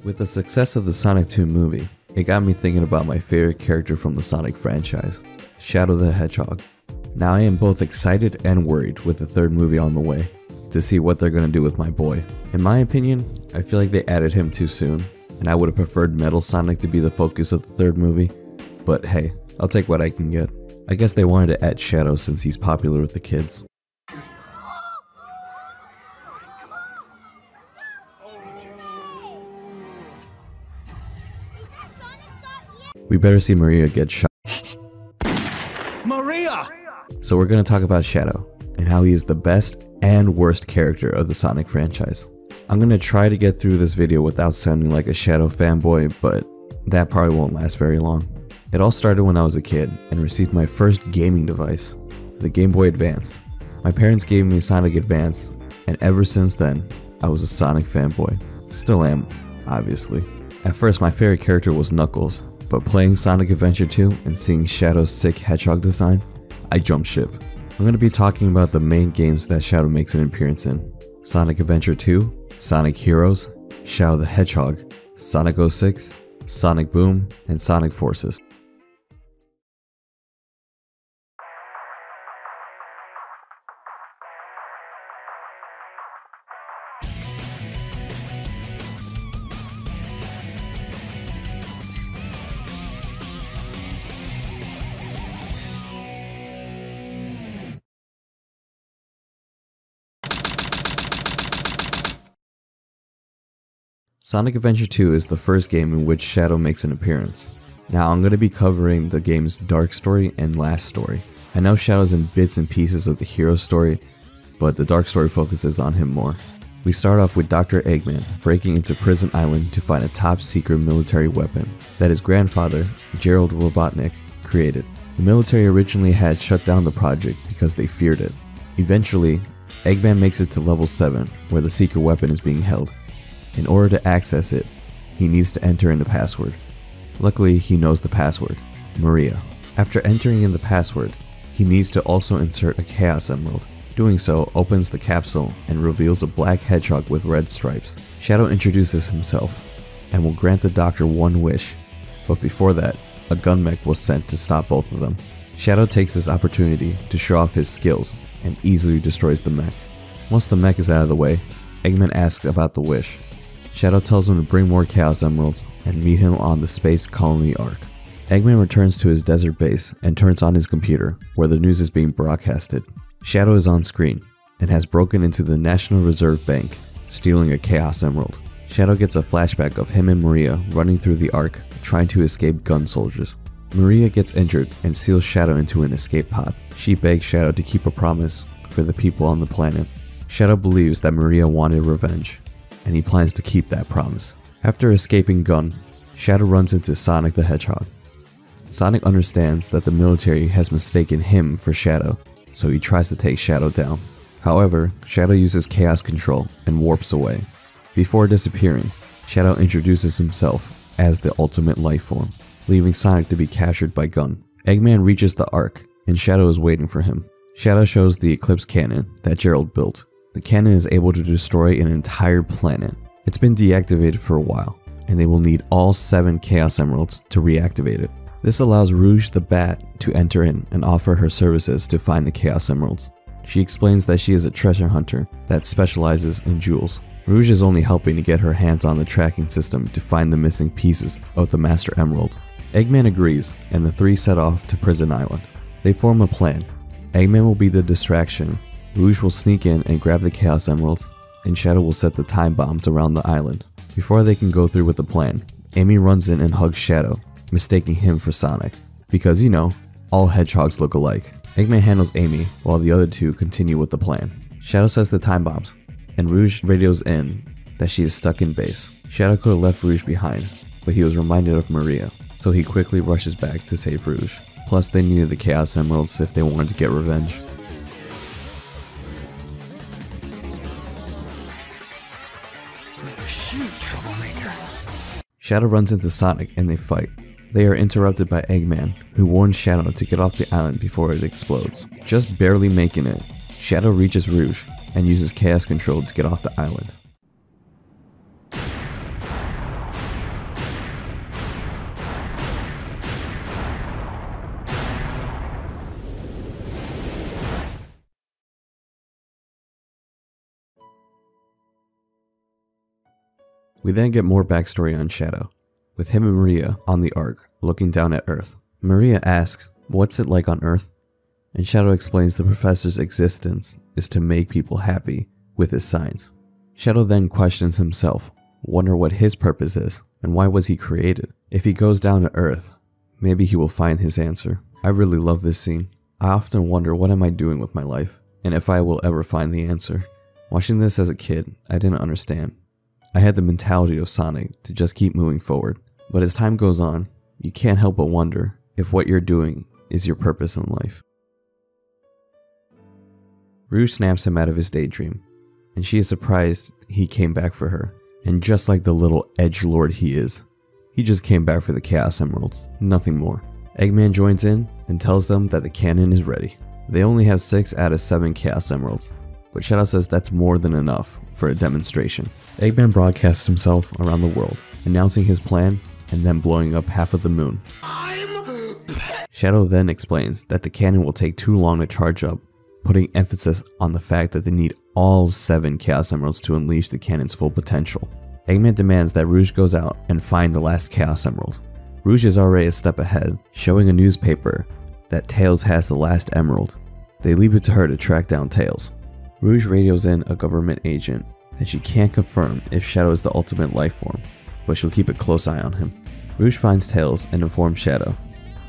With the success of the Sonic 2 movie, it got me thinking about my favorite character from the Sonic franchise, Shadow the Hedgehog. Now I am both excited and worried with the third movie on the way, to see what they're gonna do with my boy. In my opinion, I feel like they added him too soon, and I would have preferred Metal Sonic to be the focus of the third movie, but hey, I'll take what I can get. I guess they wanted to add Shadow since he's popular with the kids. We better see Maria get shot. Maria! So we're going to talk about Shadow, and how he is the best and worst character of the Sonic franchise. I'm going to try to get through this video without sounding like a Shadow fanboy, but that probably won't last very long. It all started when I was a kid and received my first gaming device, the Game Boy Advance. My parents gave me Sonic Advance, and ever since then, I was a Sonic fanboy. Still am, obviously. At first, my favorite character was Knuckles, but playing Sonic Adventure 2 and seeing Shadow's sick hedgehog design, I jumped ship. I'm going to be talking about the main games that Shadow makes an appearance in: Sonic Adventure 2, Sonic Heroes, Shadow the Hedgehog, Sonic 06, Sonic Boom, and Sonic Forces. Sonic Adventure 2 is the first game in which Shadow makes an appearance. Now I'm going to be covering the game's dark story and last story. I know Shadow's in bits and pieces of the hero story, but the dark story focuses on him more. We start off with Dr. Eggman breaking into Prison Island to find a top secret military weapon that his grandfather, Gerald Robotnik, created. The military originally had shut down the project because they feared it. Eventually, Eggman makes it to level 7 where the secret weapon is being held. In order to access it, he needs to enter in the password. Luckily, he knows the password, Maria. After entering in the password, he needs to also insert a Chaos Emerald. Doing so opens the capsule and reveals a black hedgehog with red stripes. Shadow introduces himself and will grant the doctor one wish, but before that, a gun mech was sent to stop both of them. Shadow takes this opportunity to show off his skills and easily destroys the mech. Once the mech is out of the way, Eggman asks about the wish. Shadow tells him to bring more Chaos Emeralds and meet him on the Space Colony Arc. Eggman returns to his desert base and turns on his computer, where the news is being broadcasted. Shadow is on screen and has broken into the National Reserve Bank, stealing a Chaos Emerald. Shadow gets a flashback of him and Maria running through the Arc, trying to escape gun soldiers. Maria gets injured and seals Shadow into an escape pod. She begs Shadow to keep a promise for the people on the planet. Shadow believes that Maria wanted revenge, and he plans to keep that promise. After escaping Gun, Shadow runs into Sonic the Hedgehog. Sonic understands that the military has mistaken him for Shadow, so he tries to take Shadow down. However, Shadow uses Chaos Control and warps away. Before disappearing, Shadow introduces himself as the ultimate life form, leaving Sonic to be captured by Gun. Eggman reaches the Ark, and Shadow is waiting for him. Shadow shows the Eclipse Cannon that Gerald built. The cannon is able to destroy an entire planet. It's been deactivated for a while, and they will need all 7 Chaos Emeralds to reactivate it. This allows Rouge the Bat to enter in and offer her services to find the Chaos Emeralds. She explains that she is a treasure hunter that specializes in jewels. Rouge is only helping to get her hands on the tracking system to find the missing pieces of the Master Emerald. Eggman agrees, and the three set off to Prison Island. They form a plan. Eggman will be the distraction, Rouge will sneak in and grab the Chaos Emeralds, and Shadow will set the time bombs around the island. Before they can go through with the plan, Amy runs in and hugs Shadow, mistaking him for Sonic. Because, you know, all hedgehogs look alike. Eggman handles Amy, while the other two continue with the plan. Shadow sets the time bombs, and Rouge radios in that she is stuck in base. Shadow could have left Rouge behind, but he was reminded of Maria, so he quickly rushes back to save Rouge. Plus, they needed the Chaos Emeralds if they wanted to get revenge. Shoot, troublemaker. Shadow runs into Sonic and they fight. They are interrupted by Eggman, who warns Shadow to get off the island before it explodes. Just barely making it, Shadow reaches Rouge and uses Chaos Control to get off the island. We then get more backstory on Shadow, with him and Maria on the Ark, looking down at Earth. Maria asks, "What's it like on Earth?" And Shadow explains the professor's existence is to make people happy with his science. Shadow then questions himself, wonder what his purpose is, and why was he created? If he goes down to Earth, maybe he will find his answer. I really love this scene. I often wonder, what am I doing with my life, and if I will ever find the answer. Watching this as a kid, I didn't understand. I had the mentality of Sonic to just keep moving forward. But as time goes on, you can't help but wonder if what you're doing is your purpose in life. Rouge snaps him out of his daydream, and she is surprised he came back for her. And just like the little edgelord he is, he just came back for the Chaos Emeralds, nothing more. Eggman joins in and tells them that the cannon is ready. They only have 6 out of 7 Chaos Emeralds, but Shadow says that's more than enough for a demonstration. Eggman broadcasts himself around the world, announcing his plan and then blowing up half of the moon. Shadow then explains that the cannon will take too long to charge up, putting emphasis on the fact that they need all 7 Chaos Emeralds to unleash the cannon's full potential. Eggman demands that Rouge goes out and find the last Chaos Emerald. Rouge is already a step ahead, showing a newspaper that Tails has the last emerald. They leave it to her to track down Tails. Rouge radios in a government agent, and she can't confirm if Shadow is the ultimate life form, but she'll keep a close eye on him. Rouge finds Tails and informs Shadow.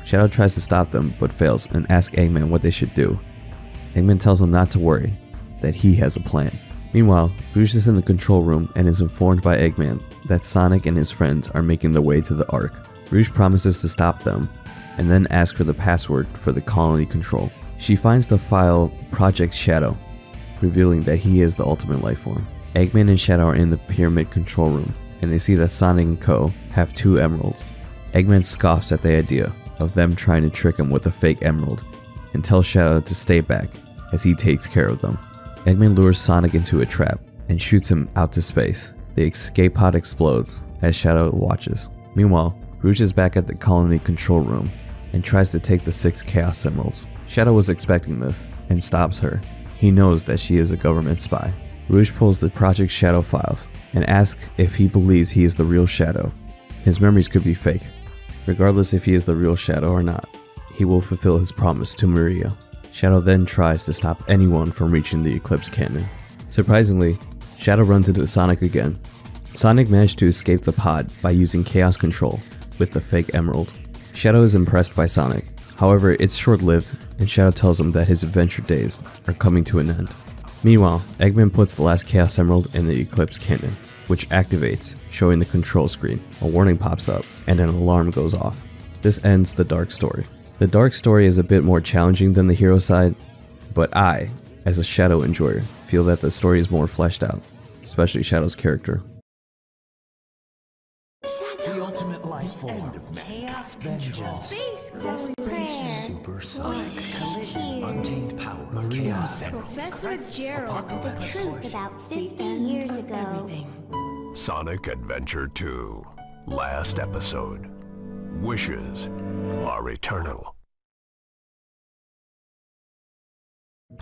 Shadow tries to stop them but fails and asks Eggman what they should do. Eggman tells him not to worry, that he has a plan. Meanwhile, Rouge is in the control room and is informed by Eggman that Sonic and his friends are making their way to the Ark. Rouge promises to stop them, and then asks for the password for the colony control. She finds the file Project Shadow, revealing that he is the ultimate life form. Eggman and Shadow are in the pyramid control room, and they see that Sonic and Co. have 2 emeralds. Eggman scoffs at the idea of them trying to trick him with a fake emerald, and tells Shadow to stay back as he takes care of them. Eggman lures Sonic into a trap and shoots him out to space. The escape pod explodes as Shadow watches. Meanwhile, Rouge is back at the colony control room and tries to take the 6 Chaos Emeralds. Shadow was expecting this and stops her. He knows that she is a government spy. Rouge pulls the Project Shadow files and asks if he believes he is the real Shadow. His memories could be fake. Regardless if he is the real Shadow or not, he will fulfill his promise to Maria. Shadow then tries to stop anyone from reaching the Eclipse Cannon. Surprisingly, Shadow runs into Sonic again. Sonic managed to escape the pod by using Chaos Control with the fake emerald. Shadow is impressed by Sonic. However, it's short-lived, and Shadow tells him that his adventure days are coming to an end. Meanwhile, Eggman puts the last Chaos Emerald in the Eclipse Cannon, which activates, showing the control screen. A warning pops up, and an alarm goes off. This ends the Dark Story. The Dark Story is a bit more challenging than the hero side, but I, as a Shadow enjoyer, feel that the story is more fleshed out, especially Shadow's character. The ultimate life form. Chaos Control. Desperation. Supersonic. Collision. Untamed power. Maria. Professor Gerald told the truth about 50 years ago. Sonic Adventure 2. Last episode. Wishes are eternal.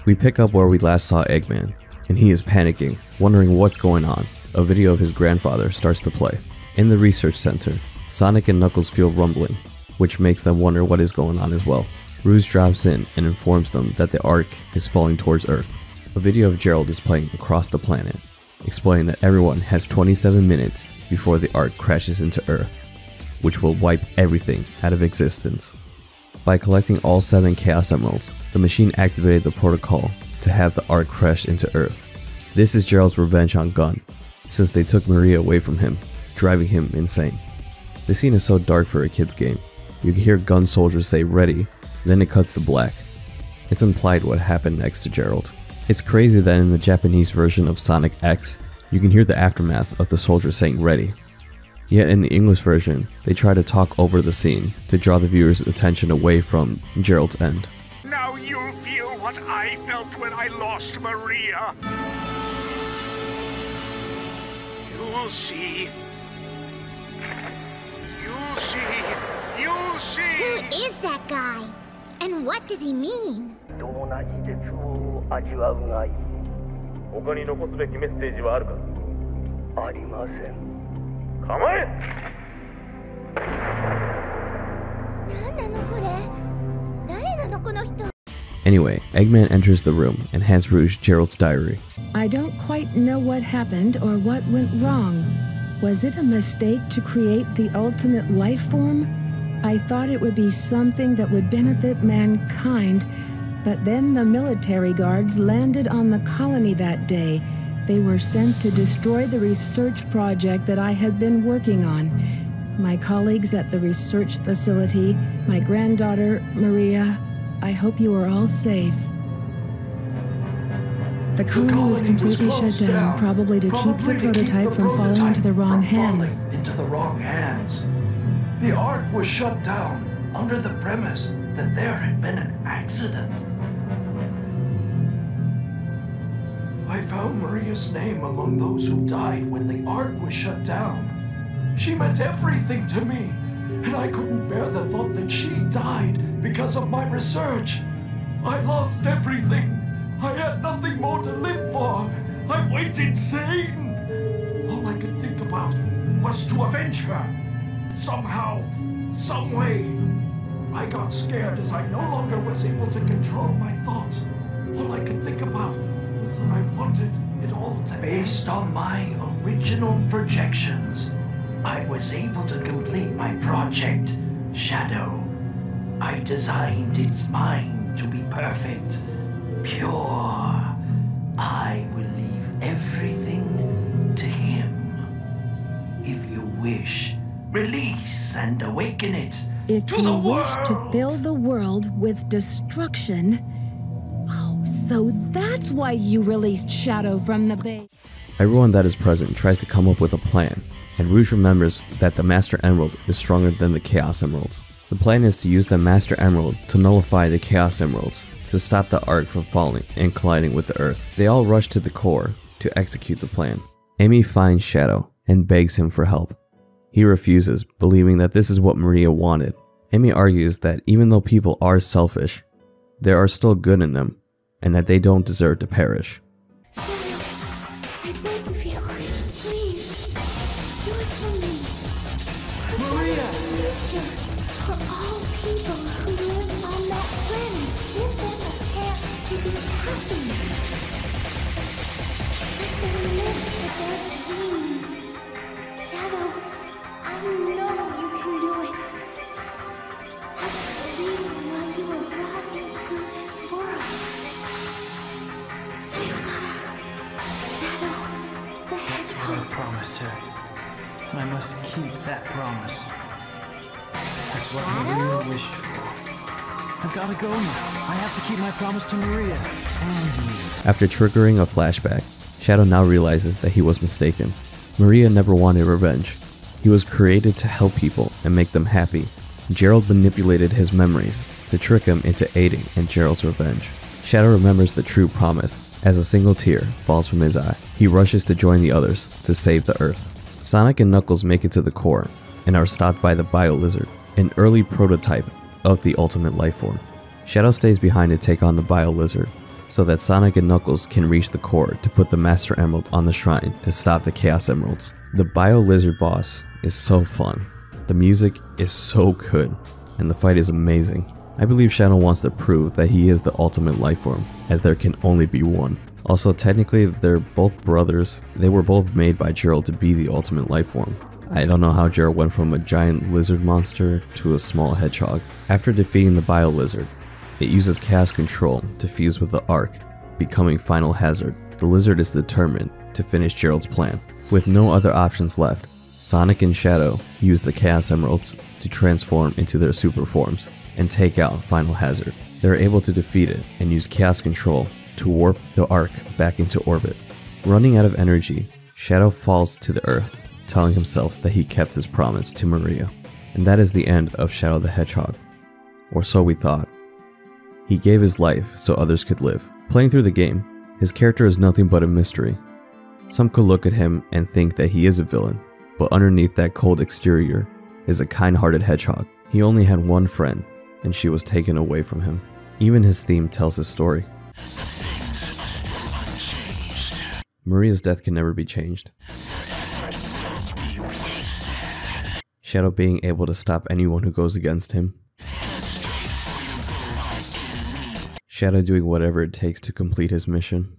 We pick up where we last saw Eggman, and he is panicking, wondering what's going on. A video of his grandfather starts to play. In the research center, Sonic and Knuckles feel rumbling, which makes them wonder what is going on as well. Rouge drops in and informs them that the Ark is falling towards Earth. A video of Gerald is playing across the planet, explaining that everyone has 27 minutes before the Ark crashes into Earth, which will wipe everything out of existence. By collecting all 7 Chaos Emeralds, the machine activated the protocol to have the Ark crash into Earth. This is Gerald's revenge on Gun, since they took Maria away from him, driving him insane. This scene is so dark for a kid's game. You can hear Gun soldiers say ready, then it cuts to black. It's implied what happened next to Gerald. It's crazy that in the Japanese version of Sonic X, you can hear the aftermath of the soldier saying ready. Yet in the English version, they try to talk over the scene to draw the viewer's attention away from Gerald's end. Now you'll feel what I felt when I lost Maria. You'll see. You'll see. You'll see. Who is that guy? And what does he mean? 同じ絶望を味わうがいい。他に残すべきメッセージはあるか？ありません。Anyway, Eggman enters the room and hands Rouge Gerald's diary. I don't quite know what happened or what went wrong. Was it a mistake to create the ultimate life form? I thought it would be something that would benefit mankind, but then the military guards landed on the colony that day. They were sent to destroy the research project that I had been working on. My colleagues at the research facility, my granddaughter, Maria, I hope you are all safe. The colony was completely shut down, probably to keep the prototype from falling into the wrong hands. The Ark was shut down under the premise that there had been an accident. I found Maria's name among those who died when the Ark was shut down. She meant everything to me, and I couldn't bear the thought that she died because of my research. I lost everything. I had nothing more to live for. I went insane. All I could think about was to avenge her. Somehow, some way. I got scared as I no longer was able to control my thoughts. All I could think about was that I wanted it all to end. Based on my original projections, I was able to complete my project, Shadow. I designed its mind to be perfect, pure. I will leave everything to him. If you wish, release and awaken it If to you the wish to world. fill the world with destruction... Oh, so that's why you released Shadow from the base. Everyone that is present tries to come up with a plan, and Rouge remembers that the Master Emerald is stronger than the Chaos Emeralds. The plan is to use the Master Emerald to nullify the Chaos Emeralds, to stop the Ark from falling and colliding with the Earth. They all rush to the core to execute the plan. Amy finds Shadow and begs him for help. He refuses, believing that this is what Maria wanted. Amy argues that even though people are selfish, there are still good in them, and that they don't deserve to perish. Shadow, I beg of you, please, do it for me. Maria! For all people who live on that planet, give them a chance to be happy. Let them live for their dreams. Shadow, I know you can do it. That's the reason why you were brought into this world. Sayonara, Shadow, the Hedgehog. I promised her, and I must keep that promise. That's what Maria wished for. I've got to go now. I have to keep my promise to Maria and you. After triggering a flashback, Shadow now realizes that he was mistaken. Maria never wanted revenge. He was created to help people and make them happy. Gerald manipulated his memories to trick him into aiding in Gerald's revenge. Shadow remembers the true promise as a single tear falls from his eye. He rushes to join the others to save the Earth. Sonic and Knuckles make it to the core and are stopped by the Bio Lizard, an early prototype of the ultimate life form. Shadow stays behind to take on the Bio Lizard so that Sonic and Knuckles can reach the core to put the Master Emerald on the shrine to stop the Chaos Emeralds. The Bio Lizard boss is so fun. The music is so good, and the fight is amazing. I believe Shadow wants to prove that he is the ultimate life form, as there can only be one. Also, technically, they're both brothers. They were both made by Gerald to be the ultimate life form. I don't know how Gerald went from a giant lizard monster to a small hedgehog. After defeating the Bio Lizard, it uses Chaos Control to fuse with the Ark, becoming Final Hazard. The lizard is determined to finish Gerald's plan. With no other options left, Sonic and Shadow use the Chaos Emeralds to transform into their super forms and take out Final Hazard. They're able to defeat it and use Chaos Control to warp the Ark back into orbit. Running out of energy, Shadow falls to the earth, telling himself that he kept his promise to Maria. And that is the end of Shadow the Hedgehog. Or so we thought. He gave his life so others could live. Playing through the game, his character is nothing but a mystery. Some could look at him and think that he is a villain, but underneath that cold exterior is a kind-hearted hedgehog. He only had one friend, and she was taken away from him. Even his theme tells his story. Maria's death can never be changed. Shadow being able to stop anyone who goes against him. Shadow doing whatever it takes to complete his mission.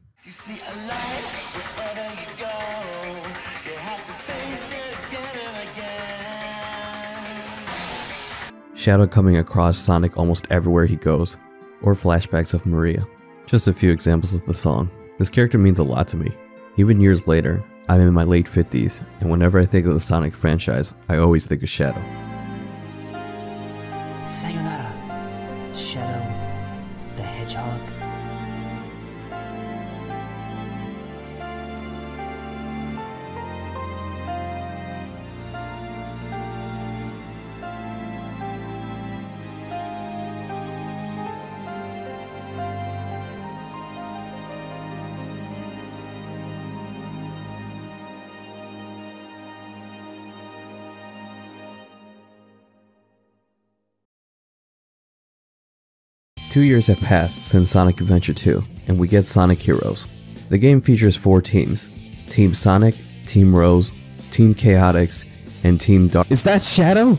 Shadow coming across Sonic almost everywhere he goes, or flashbacks of Maria. Just a few examples of the song. This character means a lot to me. Even years later, I'm in my late 50s, and whenever I think of the Sonic franchise, I always think of Shadow. Sayonara, Shadow the Hedgehog. Two years have passed since Sonic Adventure 2, and we get Sonic Heroes. The game features 4 teams: Team Sonic, Team Rose, Team Chaotix, and Team Dark. Is that Shadow?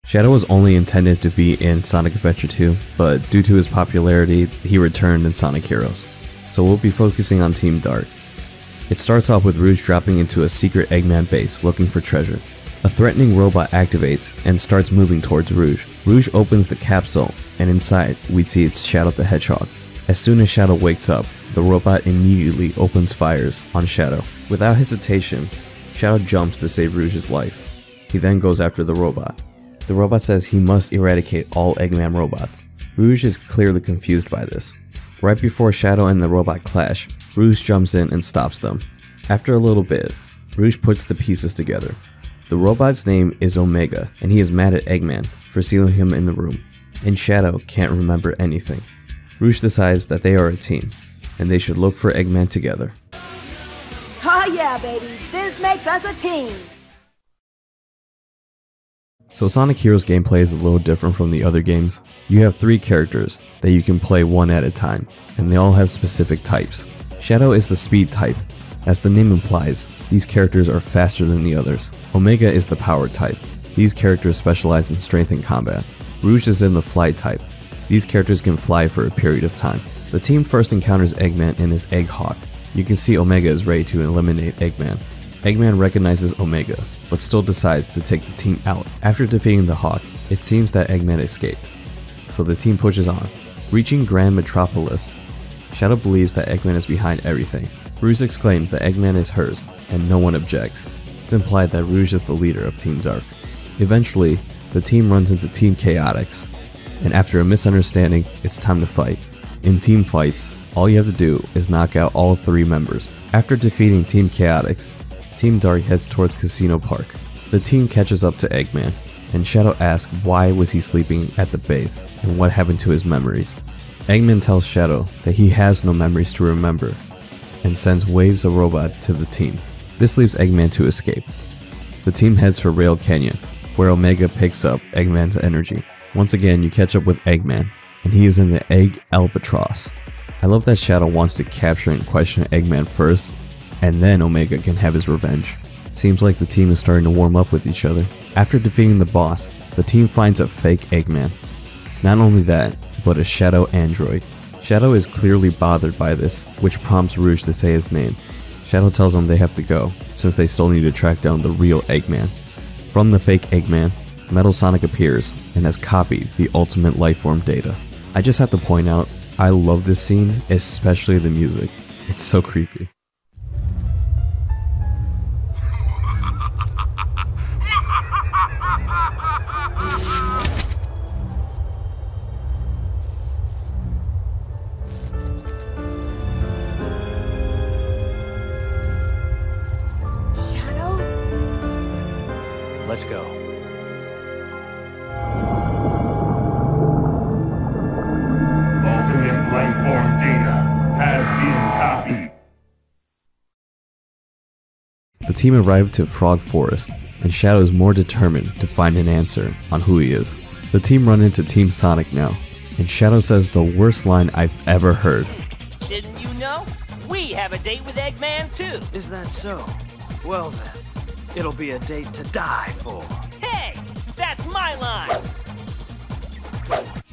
Shadow was only intended to be in Sonic Adventure 2, but due to his popularity, he returned in Sonic Heroes. So we'll be focusing on Team Dark. It starts off with Rouge dropping into a secret Eggman base looking for treasure. A threatening robot activates and starts moving towards Rouge. Rouge opens the capsule, and inside, we see it's Shadow the Hedgehog. As soon as Shadow wakes up, the robot immediately opens fires on Shadow. Without hesitation, Shadow jumps to save Rouge's life. He then goes after the robot. The robot says he must eradicate all Eggman robots. Rouge is clearly confused by this. Right before Shadow and the robot clash, Rouge jumps in and stops them. After a little bit, Rouge puts the pieces together. The robot's name is Omega, and he is mad at Eggman for sealing him in the room. And Shadow can't remember anything. Rouge decides that they are a team, and they should look for Eggman together. Oh yeah, baby, this makes us a team. So Sonic Heroes gameplay is a little different from the other games. You have 3 characters that you can play one at a time, and they all have specific types. Shadow is the speed type. As the name implies, these characters are faster than the others. Omega is the power type. These characters specialize in strength and combat. Rouge is in the fly type. These characters can fly for a period of time. The team first encounters Eggman in his Egg Hawk. You can see Omega is ready to eliminate Eggman. Eggman recognizes Omega, but still decides to take the team out. After defeating the Hawk, it seems that Eggman escaped, so the team pushes on. Reaching Grand Metropolis, Shadow believes that Eggman is behind everything. Rouge exclaims that Eggman is hers, and no one objects. It's implied that Rouge is the leader of Team Dark. Eventually, the team runs into Team Chaotix, and after a misunderstanding, it's time to fight. In team fights, all you have to do is knock out all 3 members. After defeating Team Chaotix, Team Dark heads towards Casino Park. The team catches up to Eggman, and Shadow asks why was he sleeping at the base and what happened to his memories. Eggman tells Shadow that he has no memories to remember and sends Waves a robot to the team. This leaves Eggman to escape. The team heads for Rail Canyon, where Omega picks up Eggman's energy. Once again, you catch up with Eggman, and he is in the Egg Albatross. I love that Shadow wants to capture and question Eggman first, and then Omega can have his revenge. Seems like the team is starting to warm up with each other. After defeating the boss, the team finds a fake Eggman. Not only that, but a Shadow android. Shadow is clearly bothered by this, which prompts Rouge to say his name. Shadow tells them they have to go, since they still need to track down the real Eggman. From the fake Eggman, Metal Sonic appears and has copied the ultimate lifeform data. I just have to point out, I love this scene, especially the music. It's so creepy. Let's go. team arrive to Frog Forest, and Shadow is more determined to find an answer on who he is. The team run into Team Sonic now, and Shadow says the worst line I've ever heard. Didn't you know? We have a date with Eggman too! Is that so? Well then, it'll be a date to die for. Hey! That's my line!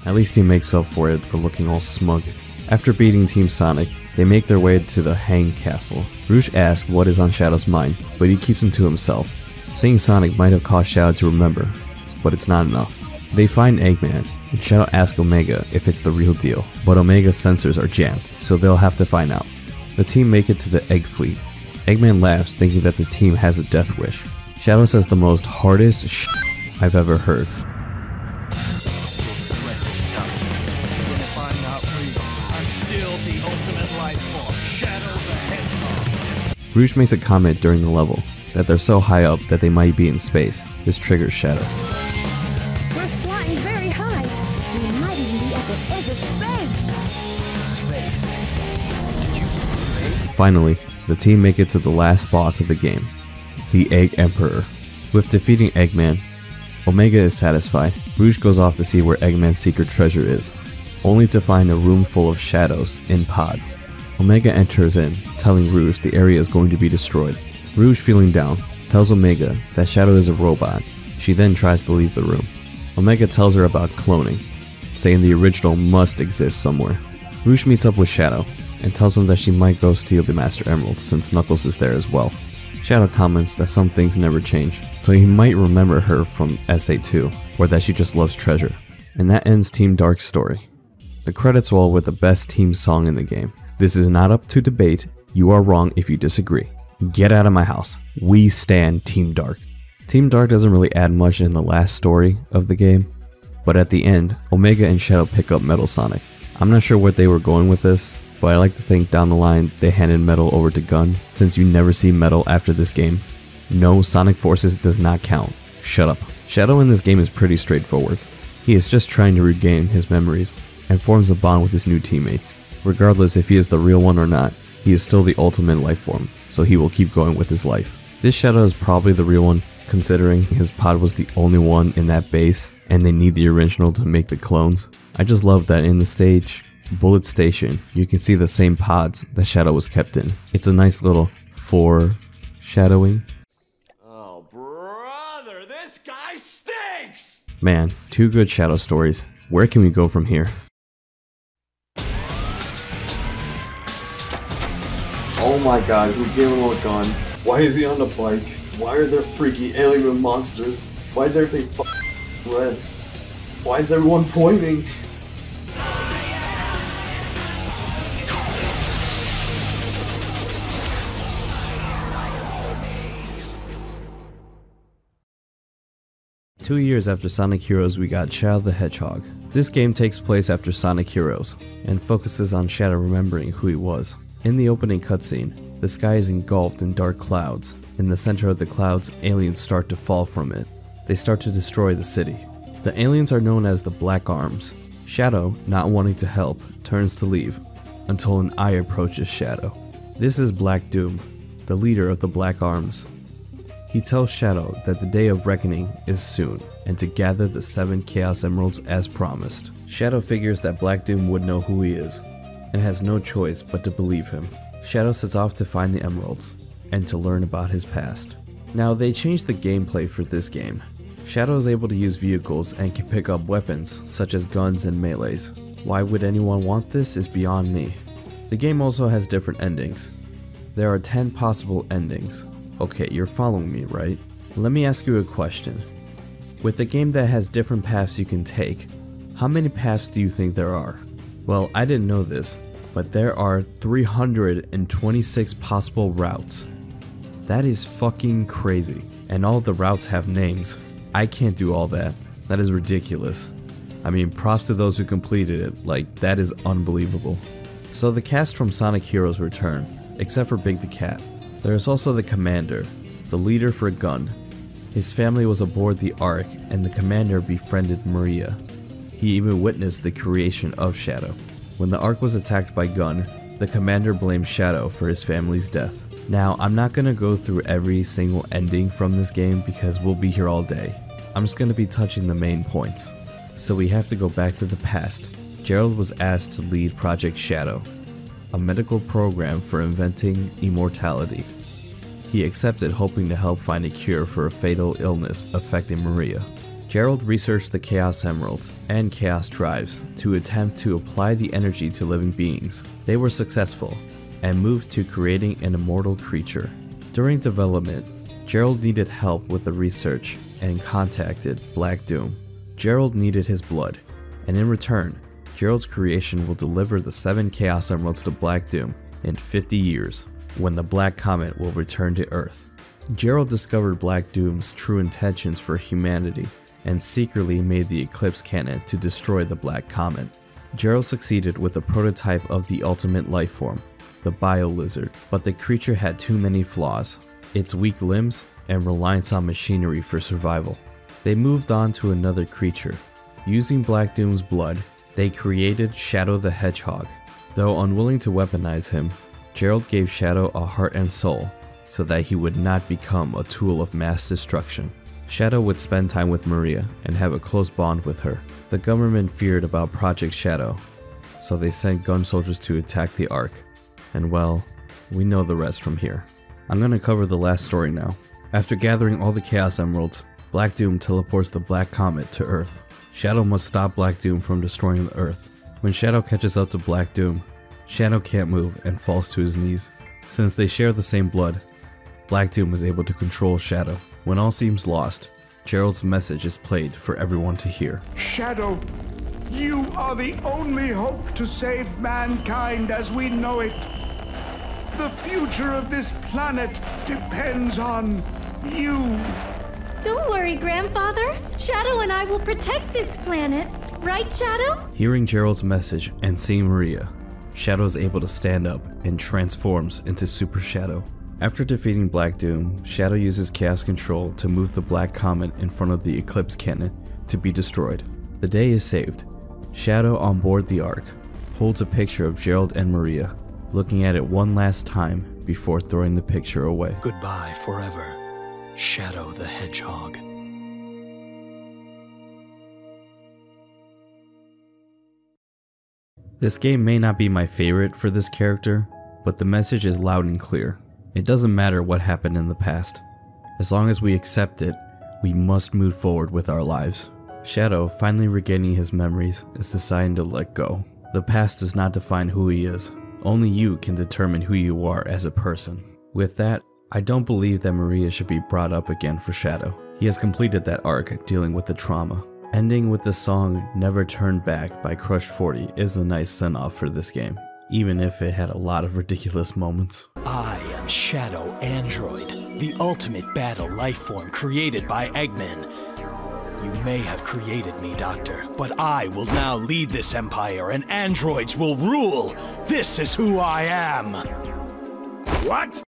At least he makes up for it for looking all smug. After beating Team Sonic, they make their way to the Hang Castle. Rouge asks what is on Shadow's mind, but he keeps it to himself, saying Sonic might have caused Shadow to remember, but it's not enough. They find Eggman, and Shadow asks Omega if it's the real deal, but Omega's sensors are jammed, so they'll have to find out. The team make it to the Egg Fleet. Eggman laughs, thinking that the team has a death wish. Shadow says the most hardest shit I've ever heard. If I'm not real, I'm still the ultimate life form, Shadow the Hedgehog. Rouge makes a comment during the level that they're so high up that they might be in space. This triggers Shadow. We're flying very high. We might even be at the edge of space. Space. Did you say space? Finally, the team make it to the last boss of the game, the Egg Emperor. With defeating Eggman, Omega is satisfied. Rouge goes off to see where Eggman's secret treasure is, only to find a room full of shadows in pods. Omega enters in, telling Rouge the area is going to be destroyed. Rouge, feeling down, tells Omega that Shadow is a robot. She then tries to leave the room. Omega tells her about cloning, saying the original must exist somewhere. Rouge meets up with Shadow and tells him that she might go steal the Master Emerald since Knuckles is there as well. Shadow comments that some things never change, so he might remember her from SA2, or that she just loves treasure. And that ends Team Dark's story. The credits roll with the best team song in the game. This is not up to debate. You are wrong if you disagree. Get out of my house. We stand Team Dark. Team Dark doesn't really add much in the last story of the game, but at the end, Omega and Shadow pick up Metal Sonic. I'm not sure what they were going with this, but I like to think down the line they handed Metal over to Gun, since you never see Metal after this game. No, Sonic Forces does not count. Shut up. Shadow in this game is pretty straightforward. He is just trying to regain his memories, and forms a bond with his new teammates. Regardless if he is the real one or not, he is still the ultimate life form, so he will keep going with his life. This Shadow is probably the real one, considering his pod was the only one in that base, and they need the original to make the clones. I just love that in the stage Bullet Station, you can see the same pods that Shadow was kept in. It's a nice little foreshadowing. Oh, brother, this guy stinks! Man, two good Shadow stories. Where can we go from here? Oh my god, who gave him a gun? Why is he on a bike? Why are there freaky alien monsters? Why is everything red? Why is everyone pointing? Two years after Sonic Heroes, we got Shadow the Hedgehog. This game takes place after Sonic Heroes, and focuses on Shadow remembering who he was. In the opening cutscene, the sky is engulfed in dark clouds. In the center of the clouds, aliens start to fall from it. They start to destroy the city. The aliens are known as the Black Arms. Shadow, not wanting to help, turns to leave, until an eye approaches Shadow. This is Black Doom, the leader of the Black Arms. He tells Shadow that the day of reckoning is soon, and to gather the 7 Chaos Emeralds as promised. Shadow figures that Black Doom would know who he is, and has no choice but to believe him. Shadow sets off to find the emeralds, and to learn about his past. Now, they changed the gameplay for this game. Shadow is able to use vehicles and can pick up weapons, such as guns and melees. Why would anyone want this is beyond me. The game also has different endings. There are 10 possible endings. Okay, you're following me, right? Let me ask you a question. With a game that has different paths you can take, how many paths do you think there are? Well, I didn't know this, but there are 326 possible routes. That is fucking crazy. And all of the routes have names. I can't do all that. That is ridiculous. I mean, props to those who completed it, like, that is unbelievable. So the cast from Sonic Heroes return, except for Big the Cat. There is also the Commander, the leader for Gun. His family was aboard the Ark, and the Commander befriended Maria. He even witnessed the creation of Shadow. When the Ark was attacked by Gun, the Commander blamed Shadow for his family's death. Now, I'm not going to go through every single ending from this game because we'll be here all day. I'm just going to be touching the main points. So we have to go back to the past. Gerald was asked to lead Project Shadow, a medical program for inventing immortality. He accepted, hoping to help find a cure for a fatal illness affecting Maria. Gerald researched the Chaos Emeralds and Chaos Drives to attempt to apply the energy to living beings. They were successful and moved to creating an immortal creature. During development, Gerald needed help with the research and contacted Black Doom. Gerald needed his blood, and in return, Gerald's creation will deliver the 7 Chaos Emeralds to Black Doom in 50 years, when the Black Comet will return to Earth. Gerald discovered Black Doom's true intentions for humanity and secretly made the Eclipse Cannon to destroy the Black Comet. Gerald succeeded with a prototype of the ultimate life form, the Bio Lizard, but the creature had too many flaws, its weak limbs and reliance on machinery for survival. They moved on to another creature. Using Black Doom's blood, they created Shadow the Hedgehog. Though unwilling to weaponize him, Gerald gave Shadow a heart and soul so that he would not become a tool of mass destruction. Shadow would spend time with Maria and have a close bond with her. The government feared about Project Shadow, so they sent gun soldiers to attack the Ark. And well, we know the rest from here. I'm gonna cover the last story now. After gathering all the Chaos Emeralds, Black Doom teleports the Black Comet to Earth. Shadow must stop Black Doom from destroying the Earth. When Shadow catches up to Black Doom, Shadow can't move and falls to his knees. Since they share the same blood, Black Doom is able to control Shadow. When all seems lost, Gerald's message is played for everyone to hear. Shadow, you are the only hope to save mankind as we know it. The future of this planet depends on you. Don't worry, Grandfather. Shadow and I will protect this planet. Right, Shadow? Hearing Gerald's message and seeing Maria, Shadow is able to stand up and transforms into Super Shadow. After defeating Black Doom, Shadow uses Chaos Control to move the Black Comet in front of the Eclipse Cannon to be destroyed. The day is saved. Shadow on board the Ark holds a picture of Gerald and Maria, looking at it one last time before throwing the picture away. Goodbye forever, Shadow the Hedgehog. This game may not be my favorite for this character, but the message is loud and clear. It doesn't matter what happened in the past. As long as we accept it, we must move forward with our lives. Shadow, finally regaining his memories, is deciding to let go. The past does not define who he is. Only you can determine who you are as a person. With that, I don't believe that Maria should be brought up again for Shadow. He has completed that arc dealing with the trauma. Ending with the song Never Turn Back by Crush 40 is a nice send-off for this game, even if it had a lot of ridiculous moments. I am Shadow Android, the ultimate battle life form created by Eggman. You may have created me, Doctor, but I will now lead this empire and androids will rule. This is who I am. What?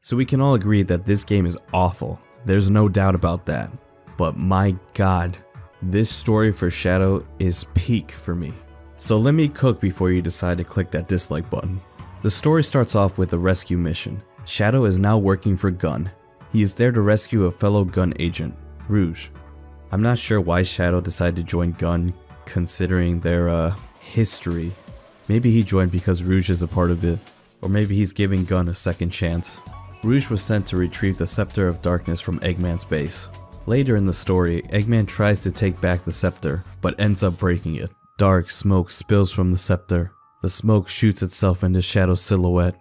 So we can all agree that this game is awful. There's no doubt about that. But my god, this story for Shadow is peak for me. So let me cook before you decide to click that dislike button. The story starts off with a rescue mission. Shadow is now working for Gun. He is there to rescue a fellow Gun agent, Rouge. I'm not sure why Shadow decided to join Gun considering their history. Maybe he joined because Rouge is a part of it, or maybe he's giving Gun a second chance. Rouge was sent to retrieve the Scepter of Darkness from Eggman's base. Later in the story, Eggman tries to take back the scepter, but ends up breaking it. Dark smoke spills from the scepter. The smoke shoots itself into Shadow's silhouette.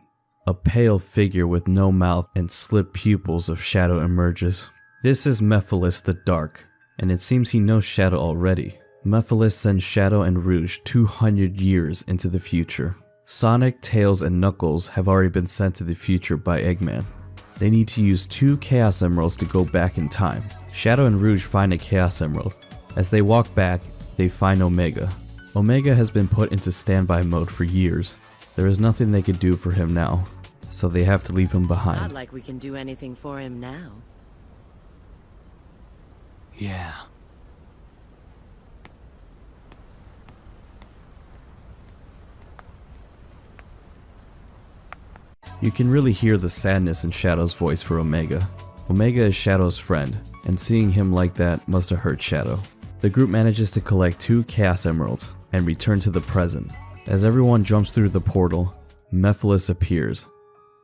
A pale figure with no mouth and slit pupils of Shadow emerges. This is Mephiles the Dark, and it seems he knows Shadow already. Mephiles sends Shadow and Rouge 200 years into the future. Sonic, Tails, and Knuckles have already been sent to the future by Eggman. They need to use 2 Chaos Emeralds to go back in time. Shadow and Rouge find a Chaos Emerald. As they walk back, they find Omega. Omega has been put into standby mode for years. There is nothing they could do for him now, so they have to leave him behind. Not like we can do anything for him now. Yeah. You can really hear the sadness in Shadow's voice for Omega. Omega is Shadow's friend, and seeing him like that must have hurt Shadow. The group manages to collect 2 Chaos Emeralds and return to the present. As everyone jumps through the portal, Mephiles appears.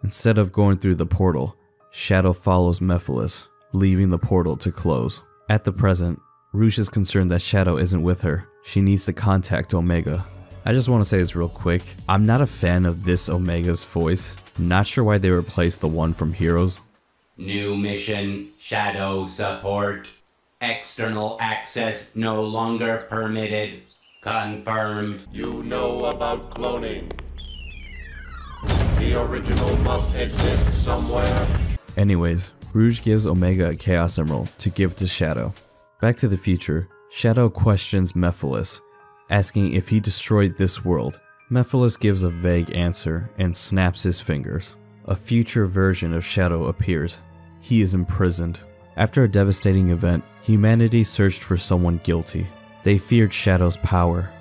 Instead of going through the portal, Shadow follows Mephiles, leaving the portal to close. At the present, Rouge is concerned that Shadow isn't with her. She needs to contact Omega. I just want to say this real quick. I'm not a fan of this Omega's voice. Not sure why they replaced the one from Heroes. New mission, Shadow support. External access no longer permitted. Confirmed. You know about cloning. The original must exist somewhere. Anyways, Rouge gives Omega a Chaos Emerald to give to Shadow. Back to the future, Shadow questions Mephiles, asking if he destroyed this world. Mephiles gives a vague answer and snaps his fingers. A future version of Shadow appears. He is imprisoned. After a devastating event, humanity searched for someone guilty. They feared Shadow's power,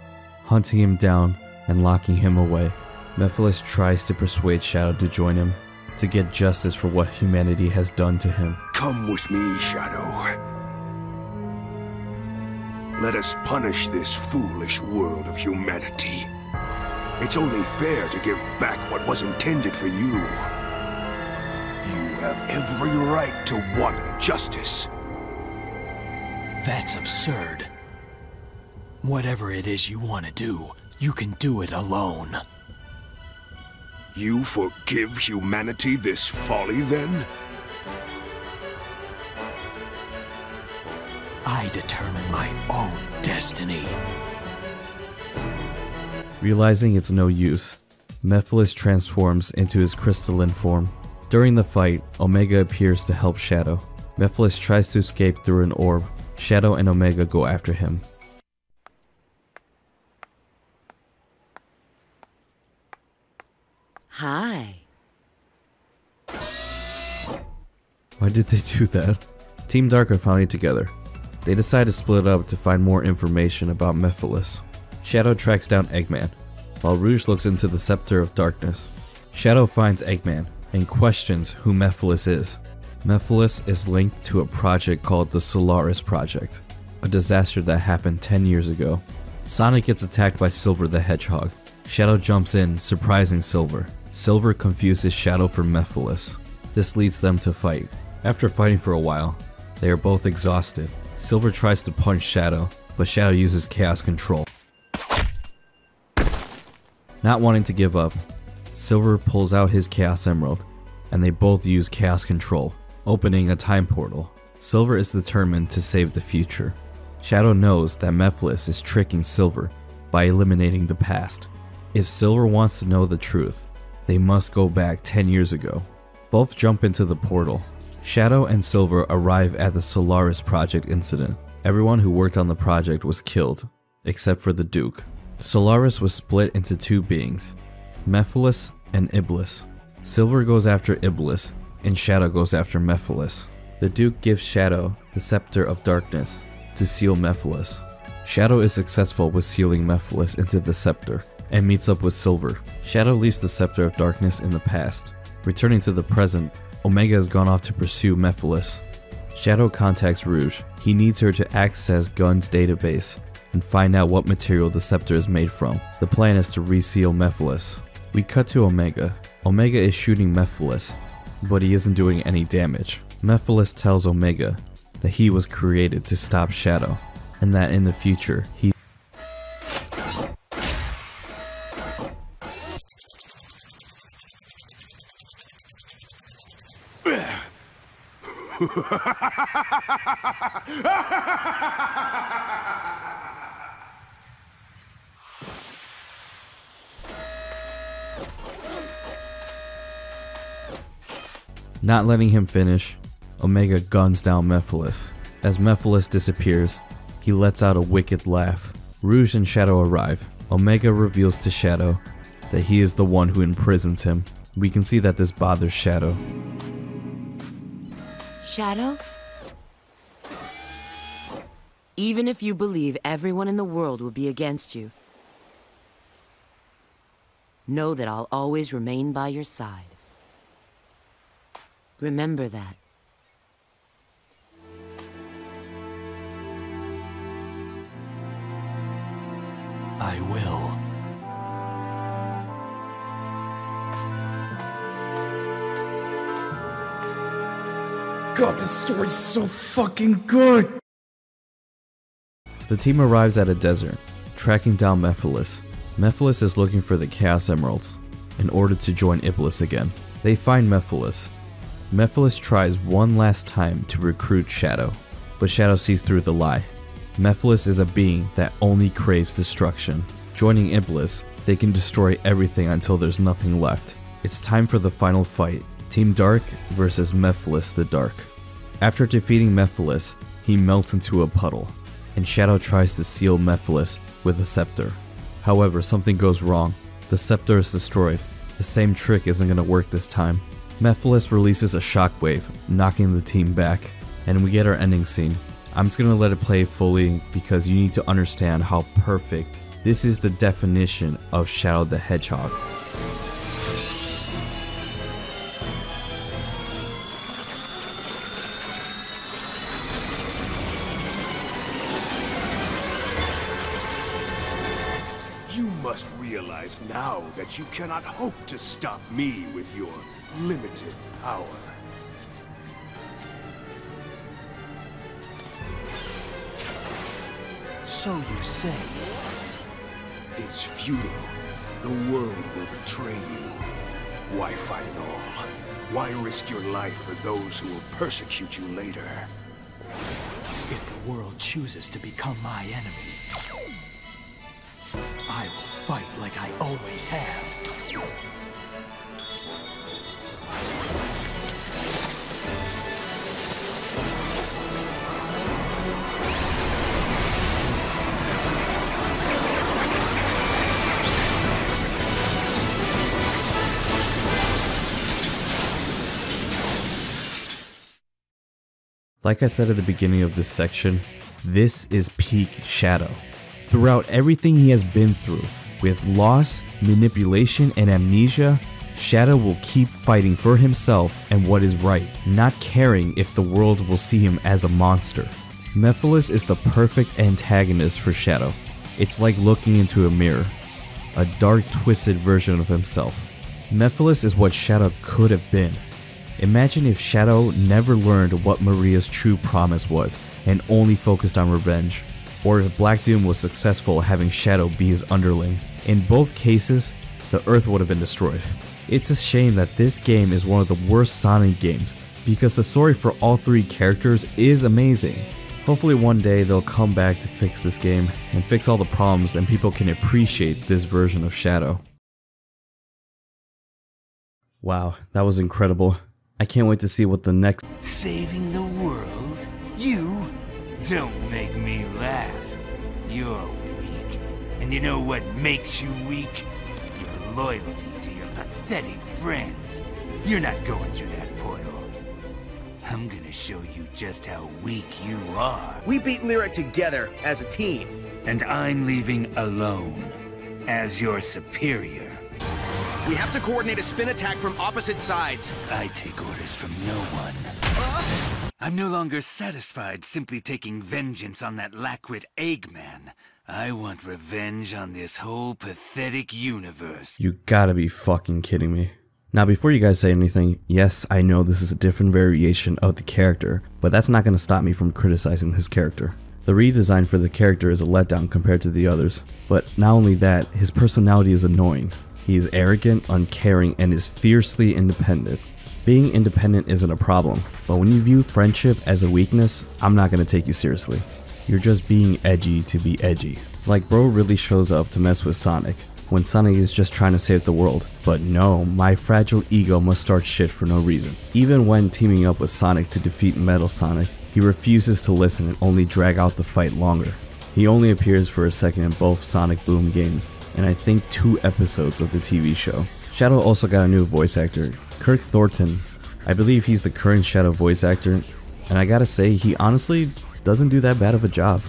hunting him down and locking him away. Mephiles tries to persuade Shadow to join him, to get justice for what humanity has done to him. Come with me, Shadow. Let us punish this foolish world of humanity. It's only fair to give back what was intended for you. You have every right to want justice. That's absurd. Whatever it is you want to do, you can do it alone. You forgive humanity this folly, then? I determine my own destiny. Realizing it's no use, Mephiles transforms into his crystalline form. During the fight, Omega appears to help Shadow. Mephiles tries to escape through an orb. Shadow and Omega go after him. Hi. Why did they do that? Team Dark are finally together. They decide to split up to find more information about Mephiles. Shadow tracks down Eggman, while Rouge looks into the Scepter of Darkness. Shadow finds Eggman and questions who Mephiles is. Mephiles is linked to a project called the Solaris Project, a disaster that happened 10 years ago. Sonic gets attacked by Silver the Hedgehog. Shadow jumps in, surprising Silver. Silver confuses Shadow for Mephiles. This leads them to fight. After fighting for a while, they are both exhausted. Silver tries to punch Shadow, but Shadow uses Chaos Control. Not wanting to give up, Silver pulls out his Chaos Emerald, and they both use Chaos Control, opening a time portal. Silver is determined to save the future. Shadow knows that Mephiles is tricking Silver by eliminating the past. If Silver wants to know the truth, they must go back 10 years ago. Both jump into the portal. Shadow and Silver arrive at the Solaris Project incident. Everyone who worked on the project was killed, except for the Duke. Solaris was split into 2 beings, Mephiles and Iblis. Silver goes after Iblis, and Shadow goes after Mephiles. The Duke gives Shadow the Scepter of Darkness to seal Mephiles. Shadow is successful with sealing Mephiles into the scepter, and meets up with Silver. Shadow leaves the Scepter of Darkness in the past. Returning to the present, Omega has gone off to pursue Mephiles. Shadow contacts Rouge. He needs her to access Gun's database and find out what material the scepter is made from. The plan is to reseal Mephiles. We cut to Omega. Omega is shooting Mephiles, but he isn't doing any damage. Mephiles tells Omega that he was created to stop Shadow, and that in the future he Not letting him finish, Omega guns down Mephiles. As Mephiles disappears, he lets out a wicked laugh. Rouge and Shadow arrive. Omega reveals to Shadow that he is the one who imprisons him. We can see that this bothers Shadow. Shadow? Even if you believe everyone in the world will be against you, know that I'll always remain by your side. Remember that. I will. God, this story's so fucking good! The team arrives at a desert, tracking down Mephiles. Mephiles is looking for the Chaos Emeralds in order to join Iblis again. They find Mephiles. Mephiles tries one last time to recruit Shadow, but Shadow sees through the lie. Mephiles is a being that only craves destruction. Joining Iblis, they can destroy everything until there's nothing left. It's time for the final fight. Team Dark versus Mephiles the Dark. After defeating Mephiles, he melts into a puddle, and Shadow tries to seal Mephiles with a scepter. However, something goes wrong. The scepter is destroyed. The same trick isn't gonna work this time. Mephiles releases a shockwave, knocking the team back, and we get our ending scene. I'm just gonna let it play fully because you need to understand how perfect this is. The definition of Shadow the Hedgehog. You must realize now that you cannot hope to stop me with your limited power. So you say. It's futile. The world will betray you. Why fight at all? Why risk your life for those who will persecute you later? If the world chooses to become my enemy, I will fight like I always have. Like I said at the beginning of this section, this is peak Shadow. Throughout everything he has been through, with loss, manipulation, and amnesia, Shadow will keep fighting for himself and what is right, not caring if the world will see him as a monster. Mephiles is the perfect antagonist for Shadow. It's like looking into a mirror, a dark, twisted version of himself. Mephiles is what Shadow could have been. Imagine if Shadow never learned what Maria's true promise was and only focused on revenge. Or if Black Doom was successful having Shadow be his underling. In both cases, the Earth would have been destroyed. It's a shame that this game is one of the worst Sonic games because the story for all three characters is amazing. Hopefully one day they'll come back to fix this game and fix all the problems and people can appreciate this version of Shadow. Wow, that was incredible. I can't wait to see what the next— Saving the world? You? Don't make me laugh. You're weak. And you know what makes you weak? Your loyalty to your pathetic friends. You're not going through that portal. I'm gonna show you just how weak you are. We beat Lyra together as a team. And I'm leaving alone as your superior. We have to coordinate a spin attack from opposite sides. I take orders from no one. I'm no longer satisfied simply taking vengeance on that lackwit Eggman. I want revenge on this whole pathetic universe. You gotta be fucking kidding me. Now before you guys say anything, yes, I know this is a different variation of the character, but that's not gonna stop me from criticizing his character. The redesign for the character is a letdown compared to the others, but not only that, his personality is annoying. He is arrogant, uncaring, and is fiercely independent. Being independent isn't a problem, but when you view friendship as a weakness, I'm not gonna take you seriously. You're just being edgy to be edgy. Like bro really shows up to mess with Sonic, when Sonic is just trying to save the world. But no, my fragile ego must start shit for no reason. Even when teaming up with Sonic to defeat Metal Sonic, he refuses to listen and only drag out the fight longer. He only appears for a second in both Sonic Boom games, and I think 2 episodes of the TV show. Shadow also got a new voice actor, Kirk Thornton. I believe he's the current Shadow voice actor, and I gotta say, he honestly doesn't do that bad of a job.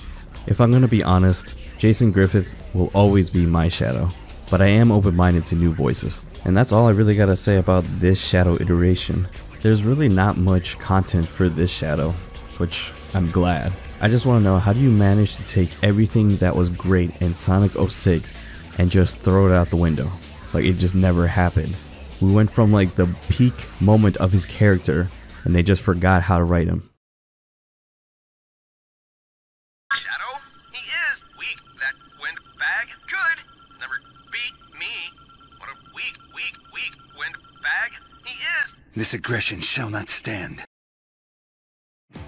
If I'm gonna be honest, Jason Griffith will always be my Shadow, but I am open-minded to new voices. And that's all I really gotta say about this Shadow iteration. There's really not much content for this Shadow, which I'm glad. I just want to know, how do you manage to take everything that was great in Sonic 06 and just throw it out the window? Like it just never happened. We went from like the peak moment of his character and they just forgot how to write him. Shadow? He is weak. That windbag? Good. Never beat me. What a weak windbag he is. This aggression shall not stand.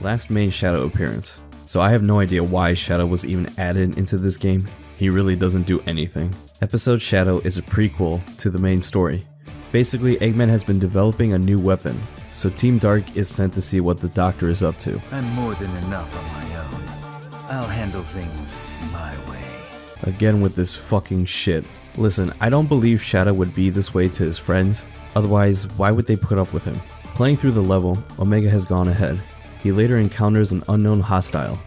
Last main Shadow appearance. So I have no idea why Shadow was even added into this game. He really doesn't do anything. Episode Shadow is a prequel to the main story. Basically, Eggman has been developing a new weapon, so Team Dark is sent to see what the Doctor is up to. I'm more than enough on my own. I'll handle things my way. Again with this fucking shit. Listen, I don't believe Shadow would be this way to his friends. Otherwise, why would they put up with him? Playing through the level, Omega has gone ahead. He later encounters an unknown hostile.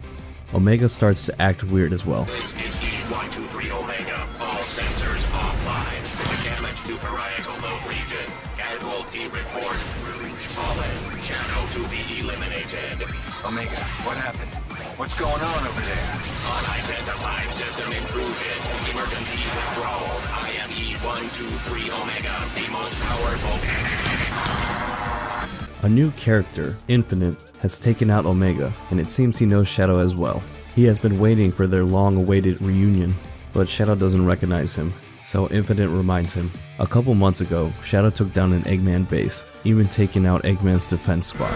Omega starts to act weird as well. This is E123 Omega. All sensors offline. Damage to parietal lobe region. Casualty report. Rouge fallen. Shadow to be eliminated. Omega, what happened? What's going on over there? Unidentified system intrusion. Emergency withdrawal. I am E123 Omega. The most powerful. A new character, Infinite, has taken out Omega, and it seems he knows Shadow as well. He has been waiting for their long-awaited reunion, but Shadow doesn't recognize him, so Infinite reminds him. A couple months ago, Shadow took down an Eggman base, even taking out Eggman's defense squad.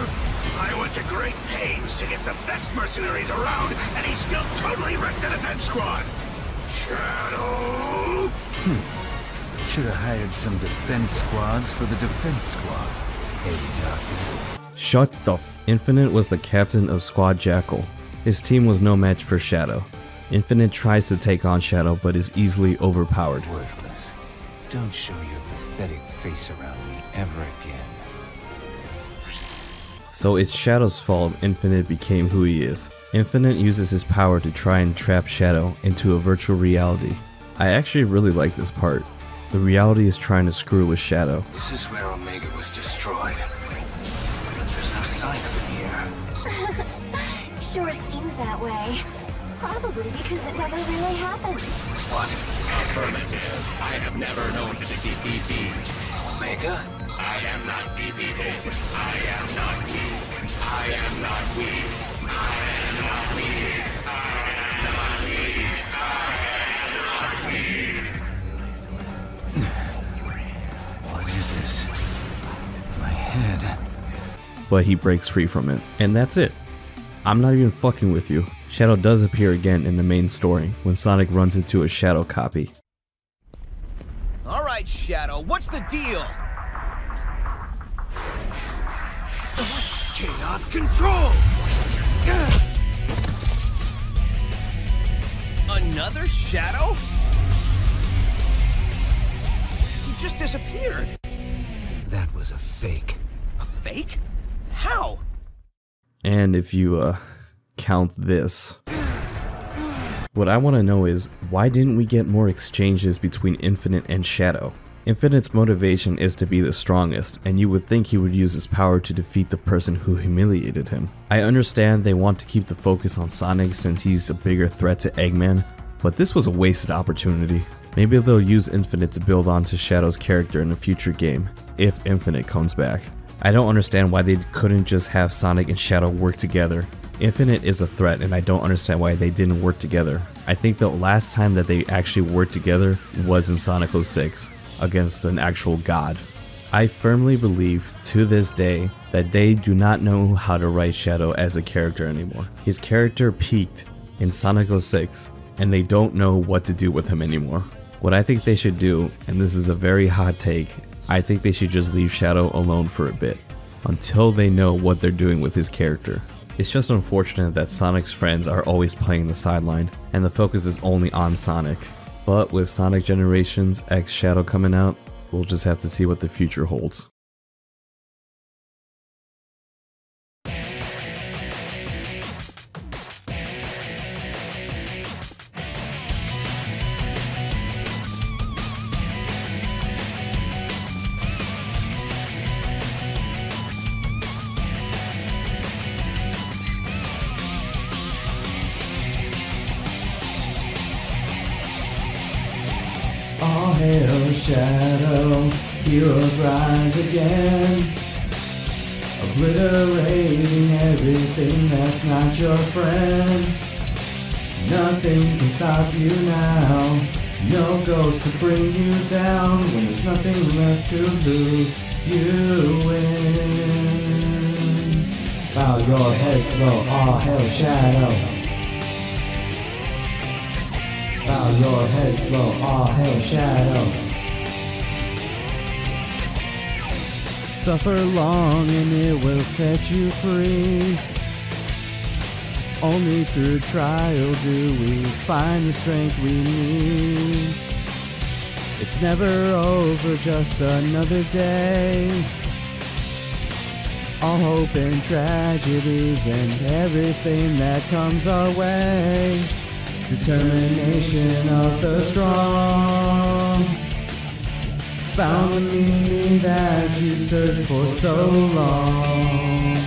I went to great pains to get the best mercenaries around, and he still totally wrecked the defense squad! Shadow! Should have hired some defense squads for the defense squad. Hey, Doctor. Shut the f. Infinite was the captain of Squad Jackal. His team was no match for Shadow. Infinite tries to take on Shadow but is easily overpowered. Worthless. Don't show your pathetic face around me ever again. So it's Shadow's fault Infinite became who he is. Infinite uses his power to try and trap Shadow into a virtual reality. I actually really like this part. The reality is trying to screw with Shadow. This is where Omega was destroyed. There's no sign of it here. Sure seems that way. Probably because it never really happened. What? Affirmative. I have never known to defeat defeat. Omega? I am not defeated. I am not weak. I am not weak. I am not weak. I am not weak. I am not weak. What is this? My head. But he breaks free from it. And that's it. I'm not even fucking with you. Shadow does appear again in the main story when Sonic runs into a Shadow copy. Alright, Shadow, what's the deal? Chaos control! Another Shadow? You just disappeared. That was a fake. A fake? How? And if you, count this. What I want to know is, why didn't we get more exchanges between Infinite and Shadow? Infinite's motivation is to be the strongest, and you would think he would use his power to defeat the person who humiliated him. I understand they want to keep the focus on Sonic since he's a bigger threat to Eggman, but this was a wasted opportunity. Maybe they'll use Infinite to build onto Shadow's character in a future game, if Infinite comes back. I don't understand why they couldn't just have Sonic and Shadow work together. Infinite is a threat and I don't understand why they didn't work together. I think the last time that they actually worked together was in Sonic 06 against an actual god. I firmly believe to this day that they do not know how to write Shadow as a character anymore. His character peaked in Sonic 06 and they don't know what to do with him anymore. What I think they should do, and this is a very hot take, I think they should just leave Shadow alone for a bit, until they know what they're doing with his character. It's just unfortunate that Sonic's friends are always playing the sideline, and the focus is only on Sonic. But with Sonic Generations X Shadow coming out, we'll just have to see what the future holds. All hail Shadow, heroes rise again, obliterating everything that's not your friend. Nothing can stop you now, no ghost to bring you down. When there's nothing left to lose, you win. Bow your heads low, all hail Shadow. Bow your heads low, all hail Shadow. Suffer long and it will set you free. Only through trial do we find the strength we need. It's never over, just another day. All hope and tragedies and everything that comes our way. Determination of the strong found the meaning that you searched for so long.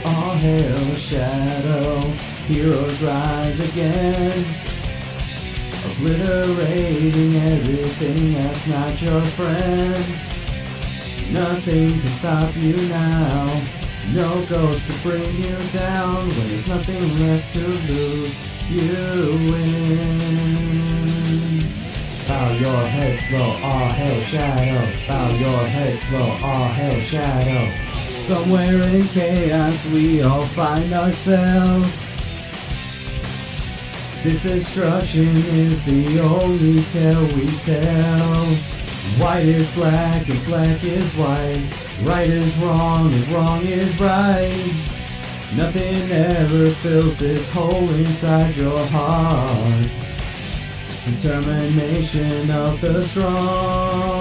All hail Shadow, heroes rise again, obliterating everything that's not your friend. Nothing can stop you now, no ghost to bring you down. When there's nothing left to lose, you win. Bow your heads low, all hail Shadow. Bow your heads low, all hail Shadow. Somewhere in chaos we all find ourselves. This destruction is the only tale we tell. White is black and black is white. Right is wrong and wrong is right. Nothing ever fills this hole inside your heart. Determination of the strong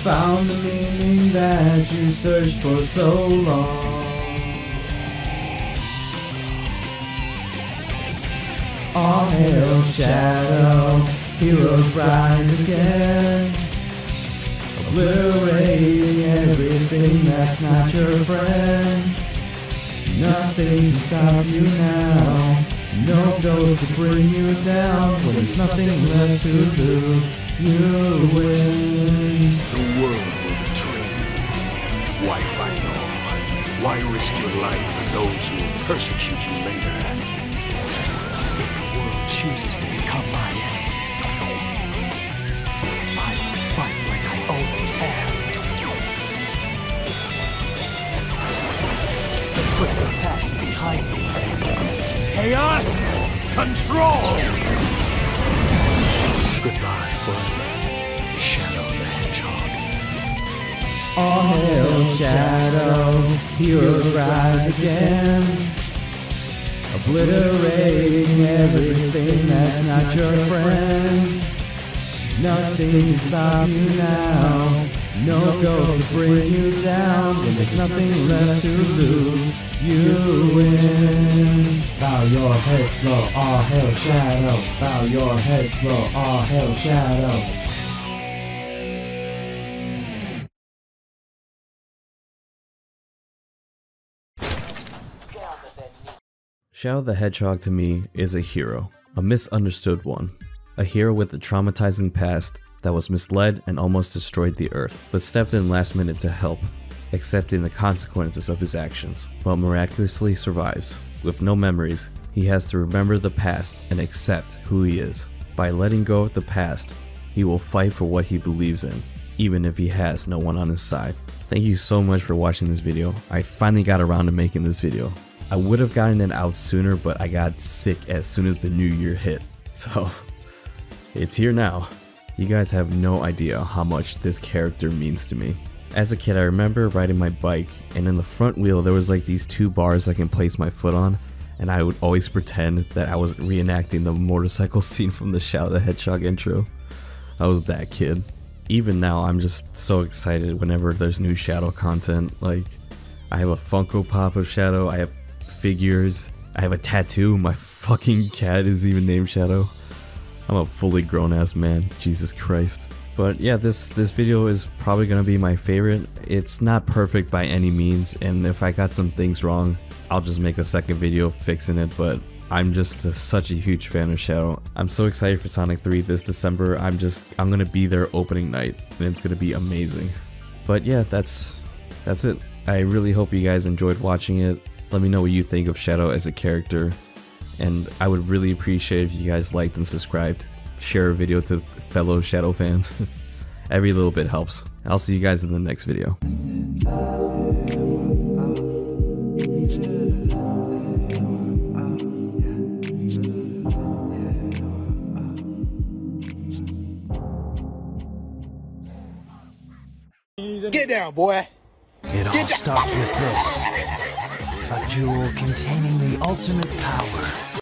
found the meaning that you searched for so long. All hail Shadow, heroes rise again, obliterating everything that's not your friend. Nothing can stop you now, no ghost to bring you down. When there's nothing left to lose, you win. The world will betray you. Why fight on? Why risk your life for those who will persecute you later? If the world chooses to become my enemy, I will fight like I always have. Put the past behind me. Chaos control! Goodbye forever, Shadow the Hedgehog. All hail Shadow, heroes rise again, obliterating everything that's not your friend. Nothing can stop you now, no ghost to bring you down. When there's nothing left to lose, you win. Bow your heads low, all hail Shadow. Bow your heads low, all hail Shadow. Shadow the Hedgehog to me is a hero, a misunderstood one. A hero with a traumatizing past that was misled and almost destroyed the Earth, but stepped in last minute to help, accepting the consequences of his actions, but miraculously survives. With no memories, he has to remember the past and accept who he is. By letting go of the past, he will fight for what he believes in, even if he has no one on his side. Thank you so much for watching this video. I finally got around to making this video. I would have gotten it out sooner, but I got sick as soon as the new year hit. So, it's here now. You guys have no idea how much this character means to me. As a kid, I remember riding my bike, and in the front wheel there was like these 2 bars I can place my foot on, and I would always pretend that I was reenacting the motorcycle scene from the Shadow the Hedgehog intro. I was that kid. Even now, I'm just so excited whenever there's new Shadow content. Like, I have a Funko Pop of Shadow, I have figures, I have a tattoo, my fucking cat is even named Shadow. I'm a fully grown ass man, Jesus Christ. But yeah, this video is probably gonna be my favorite. It's not perfect by any means, and if I got some things wrong, I'll just make a second video fixing it, but I'm just such a huge fan of Shadow. I'm so excited for Sonic 3 this December. I'm gonna be there opening night, and it's gonna be amazing. But yeah, that's it. I really hope you guys enjoyed watching it. Let me know what you think of Shadow as a character, and I would really appreciate if you guys liked and subscribed. Share a video to fellow Shadow fans. Every little bit helps. I'll see you guys in the next video. Get down, boy. It all starts with this. A jewel containing the ultimate power.